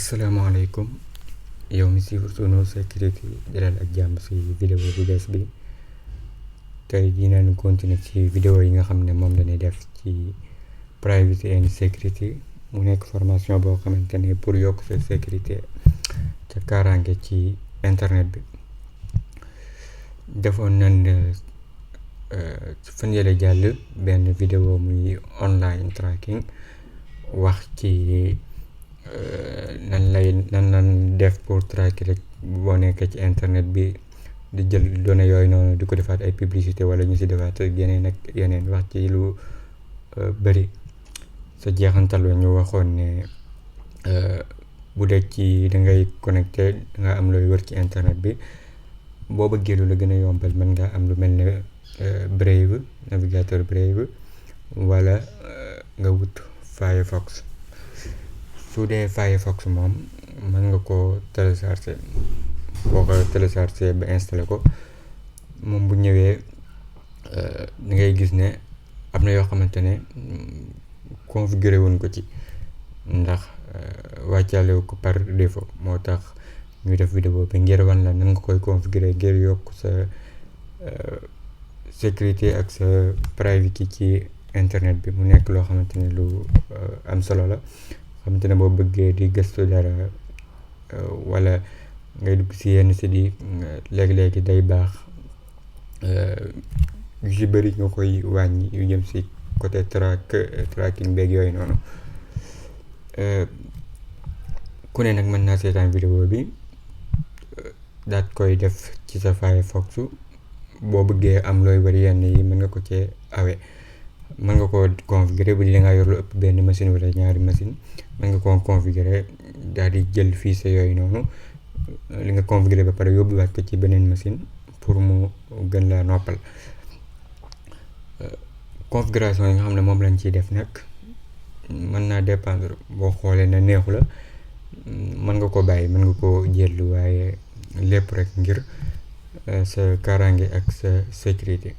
asalaamaaleykum yow mi suivre Sunu sécurité dalal ak jàmm si vidéo bu bees bi. tey dinañu continuer ci vidéo yi nga xam ne moom lañuy def ci privacy and security. mu nekk formation boo xamante ne pour yokk sa sécurité ca kaaraange ci internet bi. defoon nañ fan yële jàll benn vidéo muy online tracking, wax ci nan lan def pour traquer rek boo nekkee ci internet bi di jël données yooyu noonu di ko defaat ay publicité wala ñu si defaat yeneen ak yeneen, wax ci lu bëri. sa jeexantal la ñu waxoon ne bu dee ci da ngay connecté nga am looy wër ci internet bi, boo bëggee lu la gën a yombal mën nga am lu mel ne Brave, navigateur Brave, wala nga wut Firefox. su dee Firefox moom mën nga ko télécharger. boo ko télécharger ba installé ko, moom bu ñëwee da ngay gis ne am na yoo xamante ne configuré wuñ ko ci, ndax wàccaale ko par défaut. moo tax ñu def vidéo bi ngir wan la nan nga koy configuré ngir yokk sa sécurité ak sa privacy ci internet bi. mu nekk loo xamante ne lu am solo la, xamante ne boo bëggee di gëstu dara wala ngay dugg si yenn si di léegi-léegi day baax yu si bëri nga koy wàññi, yu jëm si côté tracking beeg yooyu noonu. ku ne nag mën naa seetaan vidéo bi daat koy def ci sa Firefox. boo bëggee am looy wër yenn yi mën nga ko cee awe. mën nga koo configurer bu dee nga yor lu ëpp benn machine wala ñaari machine, mën nga koo configurer daal di jël fichier yooyu noonu li nga configurer ba pare yóbbuwaat ko ci beneen machine pour mu gën laa noppal. configuration yi nga xam ne moom lañ ciy def nag mën naa dépendre. boo xoolee ne neexu la mën nga ko bàyyi, mën nga ko jël, waaye lépp rek ngir sa kaaraange ak sa sécurité.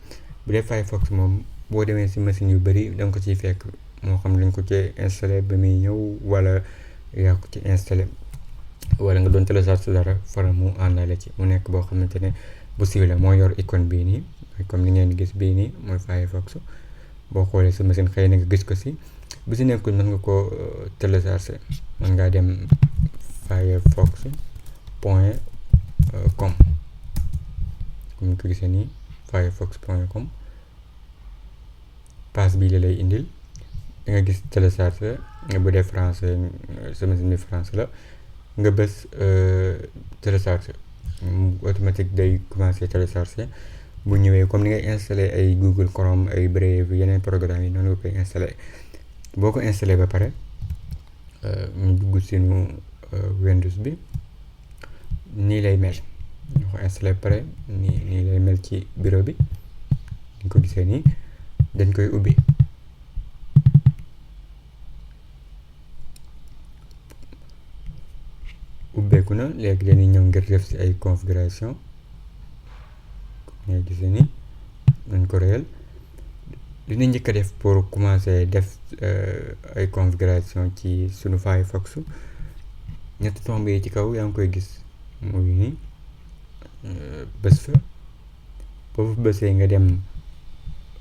bu dee Firefox moom boo demee si machine yu bëri da nga ko ciy fekk, moo xam lañ ko ci installé ba muy ñëw wala yaa ko ci installé, wala nga doon télécharge dara fara mu àndale ci. mu nekk boo xamante ne bu siiw la, moo yor icône bii nii, comme ni ngeen gis bii nii mooy Firefox. boo xoolee sa machine xëy na nga gis ko si. bu si nekkul mën nga ko télécharger, mën ngaa dem firefox.com comme ni ko gisee nii firefox.com. page bii la lay indil, da nga gis télécharger. bu dee français sa machine bi français la, nga bës télécharger, automatique day commencer télécharger. bu ñëwee comme ni ngay installé ay Google Chrome, ay Brave, yeneen programme yi noonu nga koy installé. boo ko installé ba pare ñu dugg sunu Windows bi, nii lay mel. ñu ko installé ba pare nii lay mel ci bureau bi. ni ko gisee nii dañ koy ubbi. ubbeeku na. léegi dañuy ñëw ngir def si ay configuration. ngay gisee nii nañ ko réel. li ñu njëkk a def pour commencer def ay configuration ci sunu Firefox, ñetti tomb yi ci kaw yaa ngi koy gis muy nii. bës fa, boobu bësee nga dem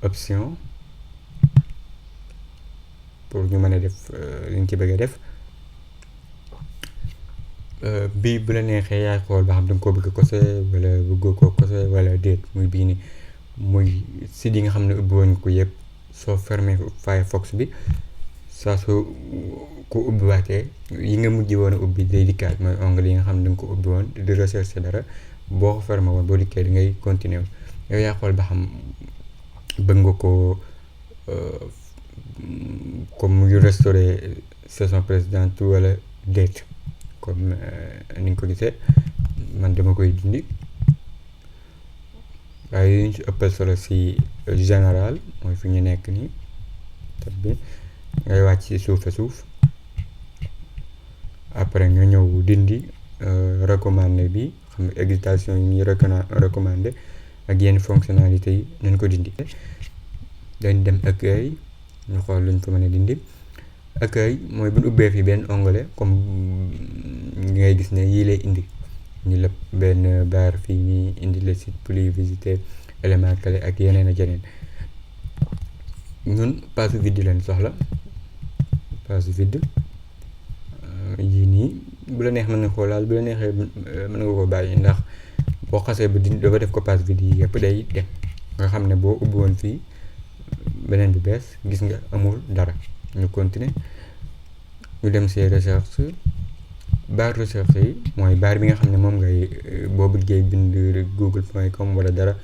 option pour ñu mën a def li ñu ci bëgg a def. bii bu la neexee yaay xool ba xam da nga koo bëgg kose wala bëggoo koo kose wala déet. muy bii ni muy site yi nga xam ne ubbi woon ko yëpp, soo fermé Firefox bi saa soo ko ubbiwaatee yi nga mujj woon a ubbi day dikkaat. mooy onglet yi nga xam ne da nga ko ubbi woon di recherche dara, boo ko fermé woon boo dikkee da ngay continuer. yow yaa xool ba xam bëgg nga ko comme muy restaurer session précédente wala déet. comme ni nga ko gisee man dama koy dindi. waaye yu ñu ci ëppal solo si général mooy fi ñu nekk nii tab bi, ngay wàcc ci suuf a suuf. après nga ñëw dindi recommandé bi, xam nga excitation yi ñuy recommandé ak yenn fonctionnalité yi nañ ko dindi. dañ dem accueil, ñu xool luñ fa mën a dindi. accueil mooy bu ñu ubbee fi benn onglet comme ngay gis ne yii lay indi ñu la benn barre fii nii indi le site plus visité élément clé ak yeneen ak yeneen. ñun page vide leen soxla, page vide yii nii bu la neex mën nga koo laal, bu la neexee mën nga ko bàyyi, ndax boo xasee ba dafa def ko page vide yi yëpp day dem nga xam ne boo ubbi woon fii beneen bi bees gis nga amul dara. ñu continuer, ñu dem ci recherche. barre recherche yi mooy barre bi nga xam ne moom ngay boo bëggee bind google.com wala dara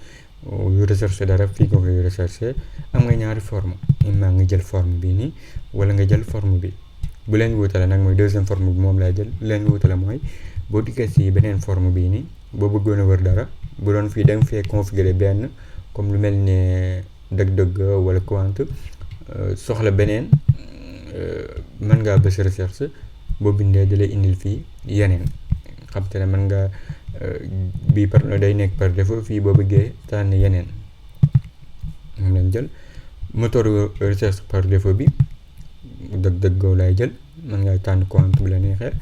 yu recherche dara fii nga koy recherche. am nga ñaari forme, maa nga jël forme bii nii wala nga jël forme bi. bu leen wutale nag mooy deuxième forme bi moom lay jël. leen wutale mooy boo dikkee ci beneen forme bii nii boo bëggoon a wër dara, bu doon fii da nga fee configurer benn comme lu mel ne dëgg-dëgg wala quant soxla beneen, mën ngaa bës recherche. boo bindee da lay indil fii yeneen, xam te ne mën nga bii par day nekk par défaut, fii boo bëggee tànn yeneen moom lañ jël. moteur recherche par défaut bi dëgg lay jël, mën ngaa tànn compte bu la neexee.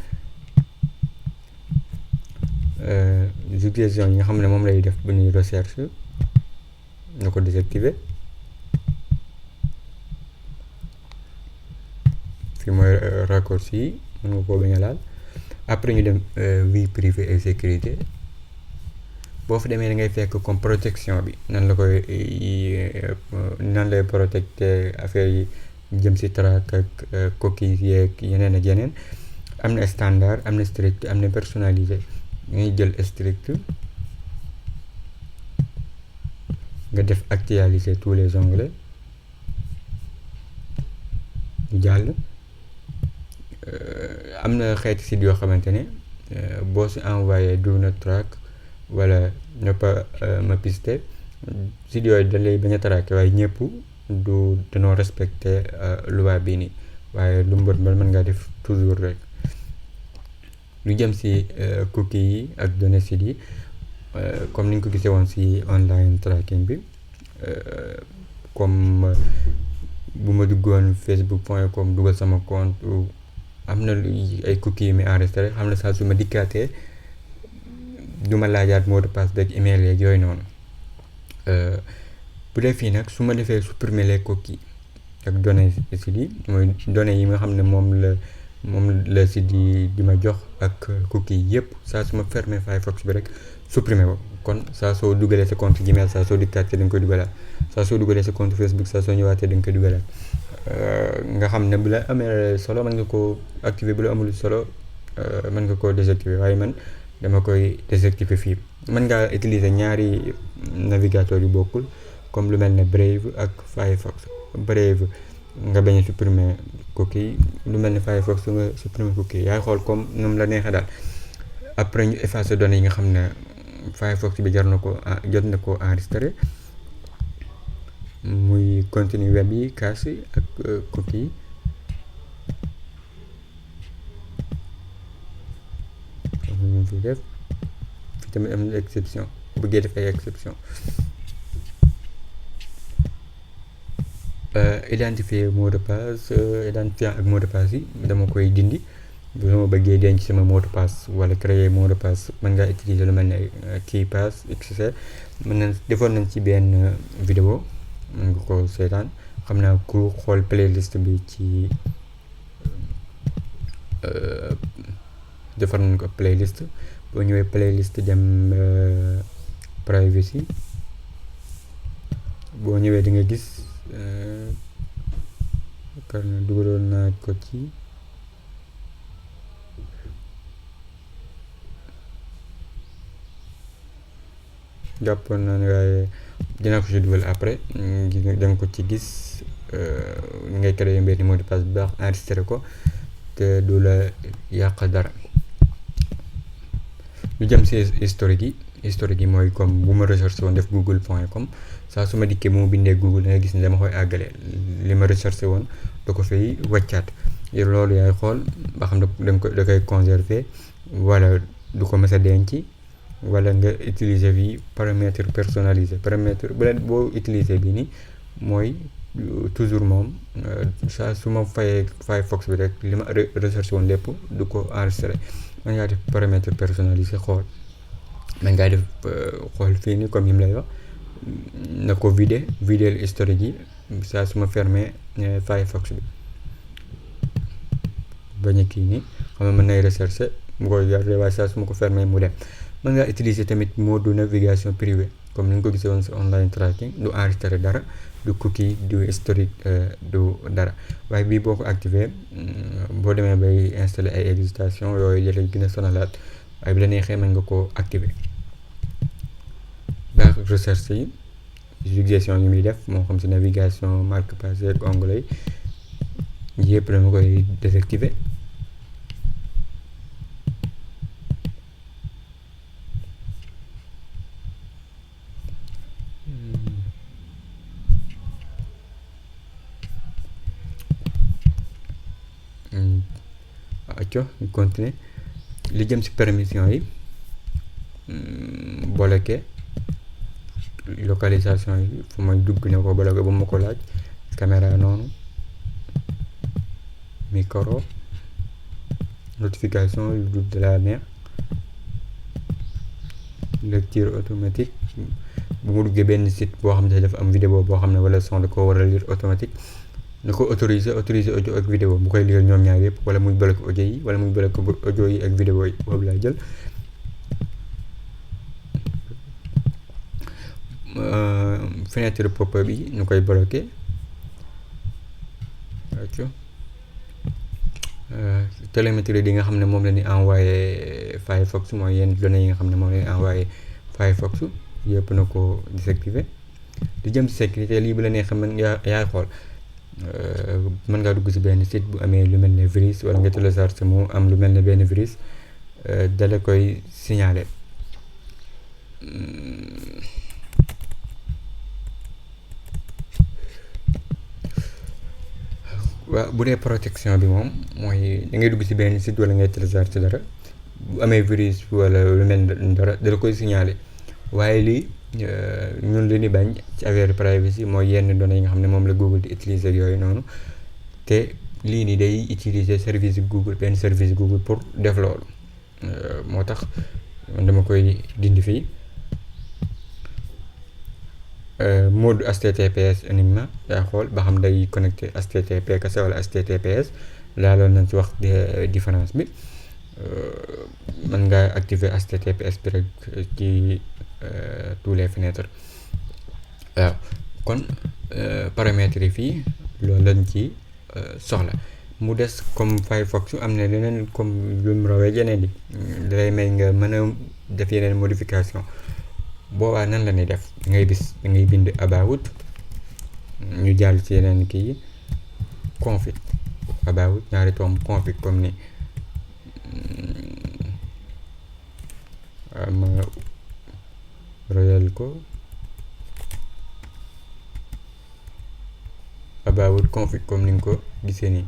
suggestion yi nga xam ne moom lay def bu ñuy recherche na ko désactiver. fii mooy raccourci yi, mën nga koo bañ a laal. après ñu dem vie privée et sécurité. boo fa demee da ngay fekk comme protection bi nan la koy nan lay protecter affaire yi jëm ci track ak cookies yeeg yeneen ak yeneen. am na standard, am na strict, am na personnalisé. ngay jël strict nga def actualiser tous les onglets ñu jàll. am na xeeti site yoo xamante ne boo si envoyé do not track wala ne pas me pister, site yooyu da lay bañ a traqué, waaye ñëpp du dañoo respecté loi bii nii, waaye lu mu bon mën ngaa def toujours rek. lu jëm si cookies yi ak données site yi comme ni ñu ko gisee woon si online tracking bi, comme bu ma duggoon facebook.com dugal sama compte, am na ay cookies yu muy enregistré, xam ne saa su ma dikkaatee du ma laajaat mot de passe beeg email yeeg yooyu noonu. bu dee fii nag su ma defee supprimer les cookies ak données site yi, mooy données yi nga xam ne moom la site yi di ma jox ak cookies yëpp, saa su ma fermer Firefox bi rek supprimer ko. kon saa soo dugalee sa compte Gmail, saa soo dikkaatee da nga koy dugalaat, saa soo dugalee sa compte Facebook, saa soo ñëwaatee da nga koy dugalaat. nga xam ne bu la amee solo mën nga koo activer, bu la amul solo mën nga koo désactiver, waaye man dama koy désactiver fii. mën ngaa utiliser ñaari navigateur yu bokkul comme lu mel ne Brave ak Firefox. Brave nga bañ a supprimer cookie, lu mel ne Firefox nga supprimer cookie, yaay xool comme ñoom la neexee daal. après ñu effacer données yi nga xam ne Firefox bi jot na ko enregistré, muy contenu web yi, cache yi ak cookie. ñu fi def fi tamit am na exception, bëggee def ay exception. identifier mot de passe, identifiant ak mot de passe yi dama koy dindi. bu ma bëggee denc sama mot de passe wala créer mot de passe, mën ngaa utiliser lu mel ne key pass etc. defoon nañ ci benn vidéo, mën nga ko seetaan. xam naa ku xool playlist bi ci defar nañ ko playlist. boo ñëwee playlist dem privacy, boo ñëwee di nga gis karna dugaloon naa ko ci jàppoon naa ne, waaye dina ko ci dugal après. da nga ko ci gis ngay créer benn mot de passe bu baax, enregistré ko te du la yàq dara. lu jëm ci historique yi mooy comme bu ma recherché woon def google.com, saa su ma dikkee bu ma bindee google da nga gis ne dama koy àggale li ma recherché woon da ko fay wàccaat. loolu yaay xool ba xam ne da koy conserver wala du ko mës a denc, wala nga utiliser fii paramètre personnalisé. paramètre boo utiliser bi nii mooy toujours moom saa su ma fayee Firefox bi rek li ma recherché woon lépp du ko enregistré. man ngaa def paramètre personnalisé xool man ngaa def xool fii nii comme yi mu lay wax na ko vider historique yi saa su ma fermé Firefox bi bañ a kii nii xam nga mën nay recherché mu koy garder waaye saa su ma ko fermé mu dem. mën ngaa utiliser tamit mode navigation privée comme ni nga ko gisee woon si online tracking du enregistré dara du cookie du historique du dara waaye bii boo ko activé boo demee bay installé ay extension yooyu yële gën a sonalaat waaye bi la neexee mën nga koo activé. baax recherche yi suggestion yi muy def moo xam si navigation marque passé ak onglet yi yëpp dama koy désactivé. acco ñu continuer li jëm ci permission yi bloqué localisation yi fu may dugg ne ko bloqué bu ma ko laaj caméra noonu micro notification yu dul de la neex lecture automatique bu mu duggee benn site boo xam ne dafa am vidéo boo xam ne wala son da ko war a lire automatique na ko autoriser audio ak vidéo bu koy lire ñoom ñaar yëpp wala muy bloqué audio yi wala muy bloqué audio yi ak vidéo yi boobu laa jël. fenêtre pop-up yi ñu koy bloqué télémétrie di nga xam ne moom la ñuy envoyé Firefox mooy yenn données yi nga xam ne moom la ñuy envoyé Firefox yëpp na ko désactivé. di jëm ci sécurité lii bu la neexee mën yaay xool mën ngaa dugg ci benn site bu amee lu mel ne virus wala nga télécharge mu am lu mel ne benn virus dala koy signaler. waaw bu dee protection bi moom mooy da ngay dugg ci benn site wala ngay télécharge dara bu amee virus wala lu mel ne dara dala koy signaler waaye lii ñun li ñu bañ ci affaire privacy mooy yenn données yi nga xam ne moom la Google di utiliser ak yooyu noonu te lii nii day utiliser service Google benn service Google pour def loolu moo tax dama koy dindi fii. mode HTTPS uniquement yaa xool ba xam day connecté HTTP kese wala HTTPS laaloon nañ ci wax différence bi mën ngaa activer HTTPS bi rek ci tous les fenêtres waaw kon paramètres yi fii loolu lañ ci soxla mu des comme Firefox am na leneen comme lu mu rawee yeneen yi dalay may nga mën a def yeneen modification boobaa nan la ñuy def da ngay bind about ñu jàll ci yeneen kii yi config about ñaari tomb config comme ni ma royal ko about config comme ni nga ko gisee nii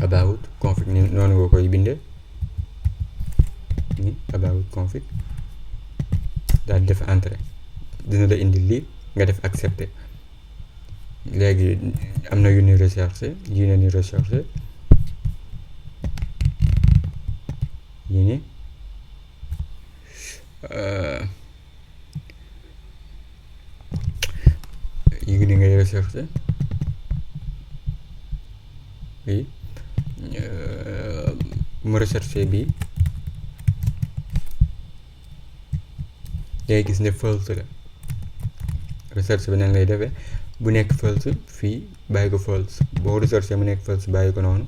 about config ni noonu nga koy bindee ni about config daal di def entrée dina la indi lii nga def accepter léegi am na yu ni recherché yi ne ni recherché yi ni yi ni ngay recherché bi mu recherché bi ngay gis ne false la recherche bi nan lay defee bu nekk false fii bàyyi ko false boo recherché mu nekk false bàyyi ko noonu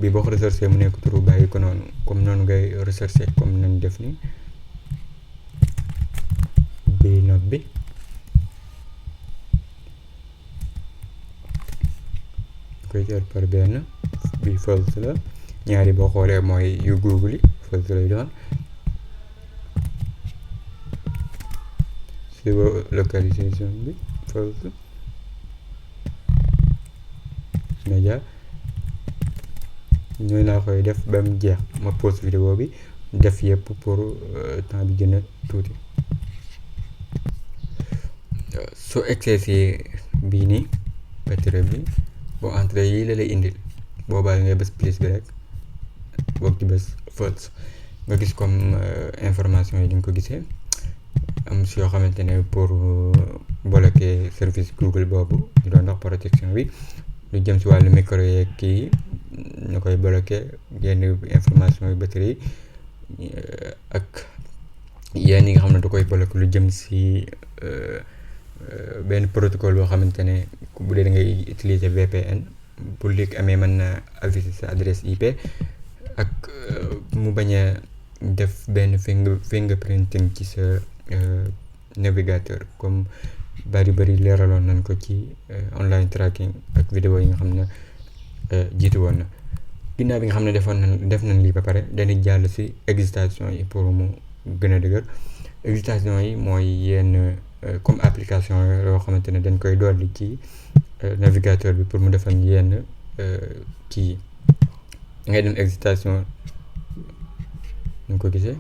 bi boo ko recherché mu nekk true bàyyi ko noonu comme noonu ngay recherché comme nañ def ni bi note bi koy jël par benn bi false la ñaari boo xoolee mooy yu Google yi false lay doon localisation bi false média ñooy laa koy def ba mu jeex ma pause vidéo bi def yëpp pour temps bi gën a tuuti soo accès si bii nii batterie bi boo entré yii la lay indil boobaa ngay bës plus bi rek boog ci bës false nga gis comme information yi di nga ko gisee am si yoo xamante ne pour bloquer service Google boobu ñu doon wax protection bi lu jëm si wàllu micro yeeg kii ñu koy bloquer yenn information yu batterie ak yenn yi nga xam ne du koy bloquer lu jëm si benn protocole boo xamante ne bu dee da ngay utiliser VPN bu leak amee mën na aviser sa adresse IP ak mu bañ a def benn fingerprinting ci sa navigateur comme bari leeraloon nañ ko ci online tracking ak vidéo yi nga xam ne jiitu woon na ginnaaw bi nga xam ne def nañ lii ba pare dañuy jàll si excitation yi pour mu gën a dëgër excitation yi mooy yenn comme application yoo xamante ne dañ koy dolli ci navigateur bi pour mu defal yenn kii ngay dem excitation ñu ko gisee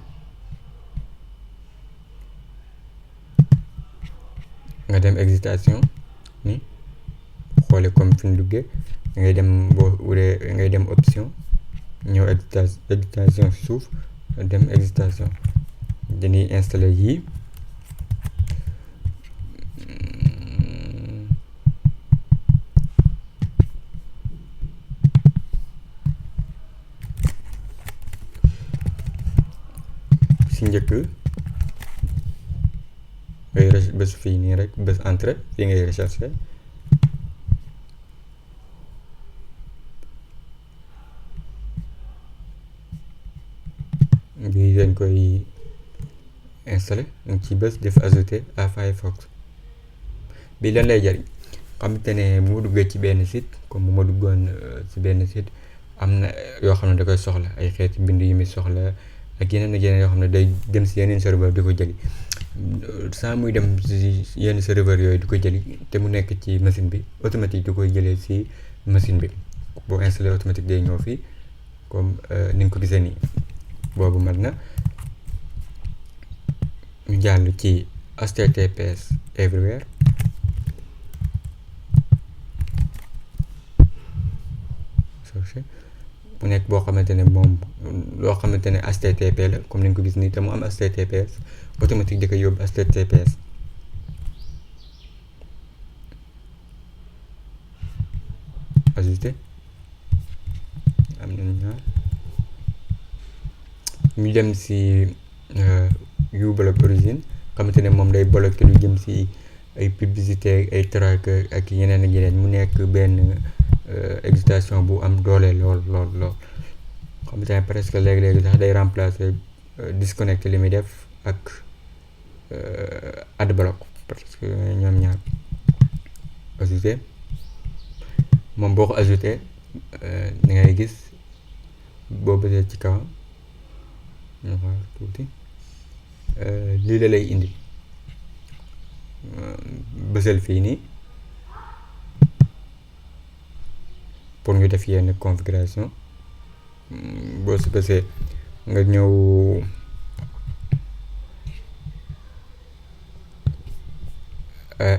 nga dem excitation ni xoole comme fi ñu duggee ngay dem boo wuree ngay dem option ñëw excitation si suuf dem excitation dañuy installer yii si njëkk ngay bës fii nii rek bës entrée fii ngay rechercher bii dañ koy installer dañ ci bës def ajouter à Firefox bi lan lay jariñ xamante ne bu ma duggee ci benn site comme bu ma duggoon ci benn site am na yoo xam ne da koy soxla ay xeeti bind yu muy soxla ak yeneen yoo xam ne day dem si yeneen serveur di ko jëli saa muy dem si yenn serveur yooyu di ko jëli te mu nekk ci machine bi automatique di koy jëlee si machine bi boo installé automatique day ñëw fii comme ni nga ko gisee nii boobu mat na ñu jàll ci HTTPS everywhere mu nekk boo xamante ne moom loo xamante ne HTTP la comme ni nga ko gis nii te mu am HTTPS automatique di ko yóbbu HTTPS ajouté am na ñaar ñu dem si uBlock origine xamante ne moom day bloqué lu jëm si ay publicité ay track ak yeneen mu nekk benn excitation bu am doole lool xamante ne presque léegi sax day remplacer disconnecté li muy def ak adblock parce que ñoom ñaar ajouté moom boo ko ajouté da ngay gis boo bësee ci kaw ñu xaar tuuti lii la lay indi bësal fii nii pour ñu def yenn configuration boo si bësee nga ñëw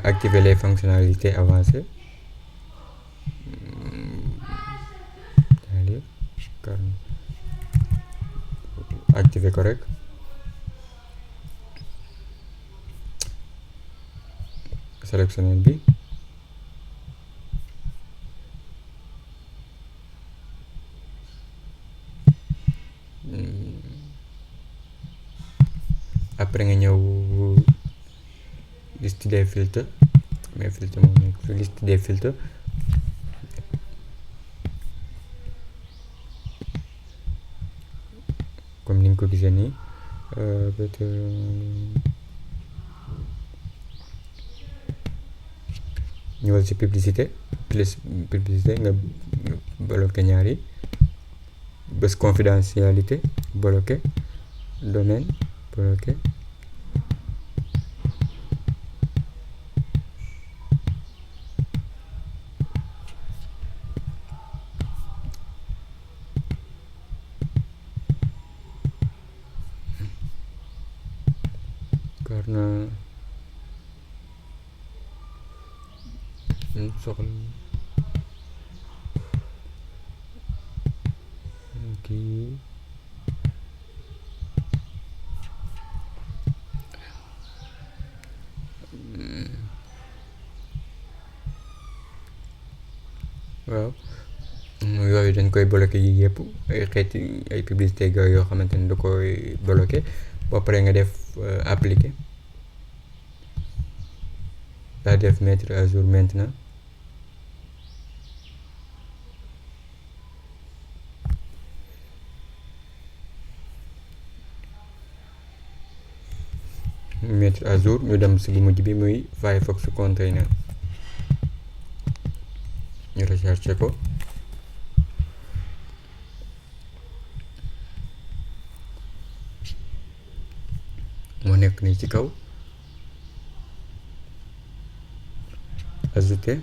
activer les fonctionnalités avancées activer ko rek sélectionner bi après nga ñëw liste des filtres mais filtre moom nekk fi liste des filtres comme ni nga ko gisee nii ñëwal ci publicité plus publicité nga bloqué ñaar yi bés confidentialité bloqué domaine bloqué soxla kii waaw yooyu dañ koy bloqué yi yëpp ay xeeti ay publicité yoo xamante ni da koy bloqué ba pare nga def appliqué daa def mettre à jour maintenant mettre à jour ñu dem si bu mujj bi muy Firefox container ñu recherché ko moo nekk nii ci kaw ajouter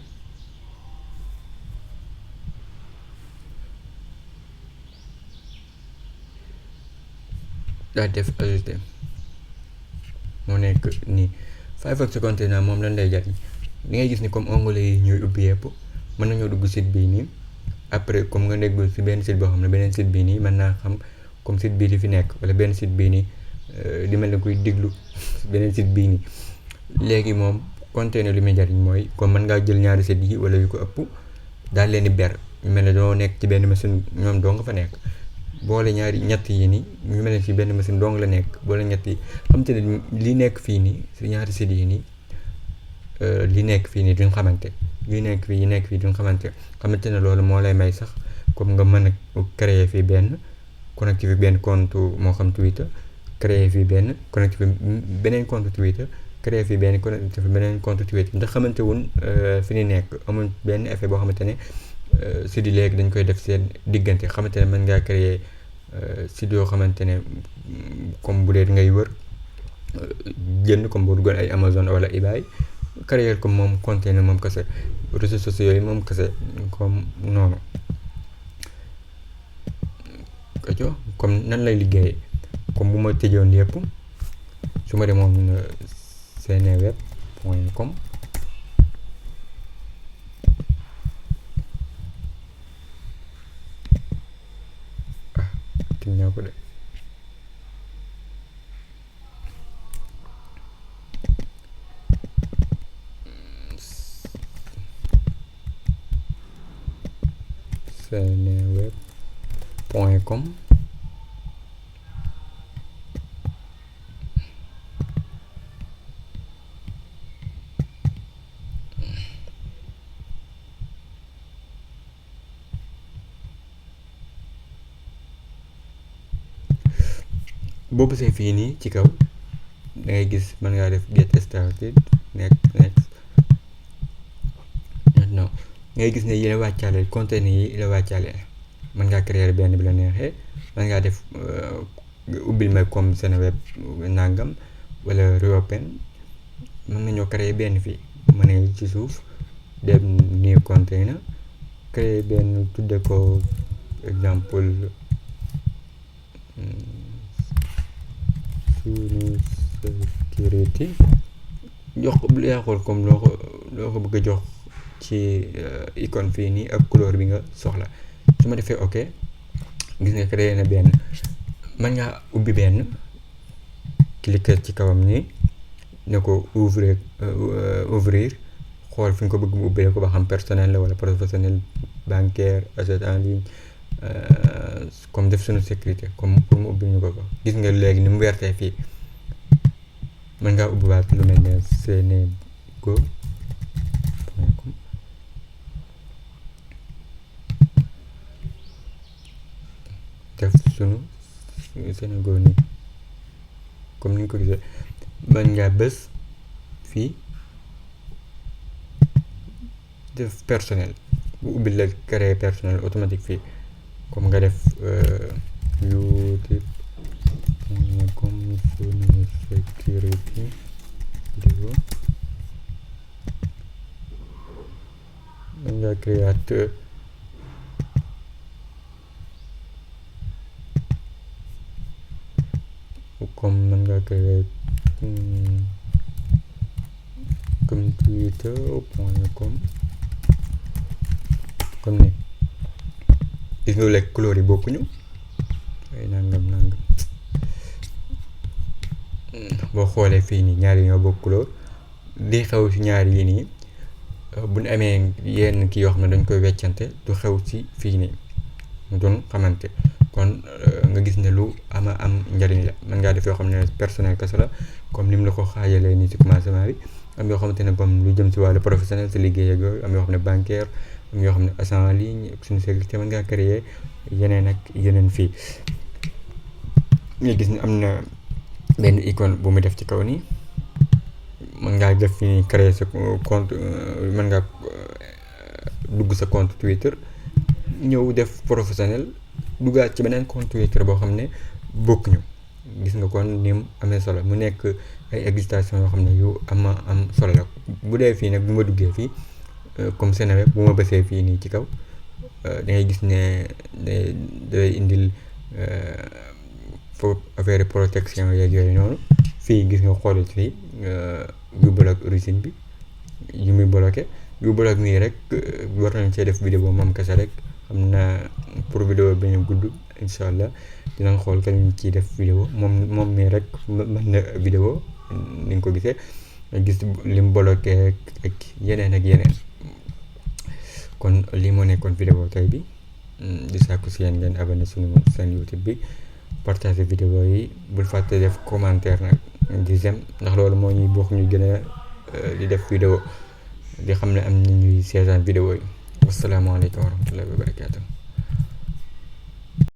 daa def ajouter moo nekk nii Firefox container moom lan lay jariñ li ngay gis ni comme onglet yi ñuy ubbi yëpp mën nañoo dugg site bii nii après comme nga nekkul si benn site boo xam ne beneen site bii nii mën naa xam comme site bii di fi nekk wala benn site bii nii di mel ne kuy diglu beneen site bii nii léegi moom container li muy jariñ mooy comme mën ngaa jël ñaari site yi wala yu ko ëpp daal leen di ber ñu mel ne doo nekk ci benn machine ñoom doo nga fa nekk boole ñaari ñett yi nii ñu mel ne ci benn machine dong la nekk boole ñett yi xam te ne li nekk fii nii si ñaari site yi nii li nekk fii nii duñ xamante li nekk fii yi nekk fii duñ xamante ne loolu moo lay may sax comme nga mën a créer fii benn connecté fi benn compte moo xam Twitter créer fii benn connecté fi beneen compte Twitter créer fii benn connecté fi beneen compte Twitter ndax xamante wun fi ni nekk amul benn effet boo xamante ne site yi léegi dañ koy def seen diggante xamante ne mën ngaa créer site yoo xamante ne comme bu dee ngay wër jënd comme boo duggoon ay Amazon wala eBay créer comme moom container moom kese réseaux sociaux yi moom kese comme noonu aco comme nan lay liggéeyee comme bu ma tëjoon yëpp su ma demoon seneweb.com ñoo ko de seneweb.com boobu see fii nii ci kaw da ngay gis mën ngaa def get started next non ngay gis ne yi la wàccaale container yi la wàccaale mën ngaa créer benn bi la neexee mën ngaa def ubbil ma comme Seneweb nangam wala reopen mën nañoo créer benn fii ma ne ci suuf dem new container créer benn tudde ko exemple Sunu sécurité jox ko bu yaa xool comme loo ko bëgg a jox ci icône fii nii ak couleur bi nga soxla su ma defee ok gis nga créé na benn mën ngaa ubbi benn cliquer ci kawam nii ne ko ouvrir xool fi nga ko bëgg mu ubbee ko ba xam personnel la wala professionnel bancaire achat en ligne comme def Sunu sécurité comme pour mu ubbi ñu ko gis nga léegi ni mu wertee fii mën ngaa ubbi waat lu mel ne senego.com def Sunu Senego nii comme ni nga ko gisee mën ngaa bës fii def personnel bu ubbi la créer personnel automatique fii comme nga def youtube comme Sunu sécurité vidéo mën ngaa créer comme mën ngaa créer comme twitter.com comme ni gis nga lekk couleur yi bokkuñu ay nangam boo xoolee fii nii ñaari ñoo bokk couleur li xew ci ñaari yi nii bu ñu amee yenn kii yoo xam ne dañ koy weccante du xew ci fii nii mu doon xamante kon nga gis ne lu am njariñ la mën ngaa def yoo xam ne personnel kese la comme ni mu la ko xaajalee nii ci commencement bi am yoo xamante ne comme lu jëm ci wàllu professionnel ci liggéey ak yooyu am yoo xam ne bancaire am yoo xam ne agent en ligne ak suñu sécurité mën ngaa créer yeneen ak yeneen fii nga gis ne am na benn icône bu mu def ci kaw nii mën ngaa def fii nii créer sa compte mën ngaa dugg sa compte Twitter ñëw def professionnel duggaat ci beneen compte Twitter boo xam ne bokkuñu gis nga kon ni mu amee solo mu nekk ay existation yoo xam ne yu am solo la bu dee fii nag bu ma duggee fii comme Seneweb bu ma bësee fii nii ci kaw da ngay gis ne day indil foofu affaire protection yeeg yooyu noonu fii gis nga xoolal fii yu bloqué origine bi yu muy bloqué yu bloqué nii rek war nañ cee def vidéo moom kese rek xam naa pour vidéo bi ñu gudd incha allah dinañ xool kañ lañ ciy def vidéo moom mii rek mën na vidéo ni nga ko gisee gis lim bloqué ak yeneen kon lii moo nekkoon vidéo tey bi di sàkku si yéen ngeen abonné suñu seen YouTube bi partager vidéo yi bul fàtte def commentaire nag di j'aime ndax loolu moo ñuy bokk ñu gën a di def vidéo di xam ne am na ñuy seetaan vidéo yi wasalaamaaleykum wa rahmatullahi wa barakaatu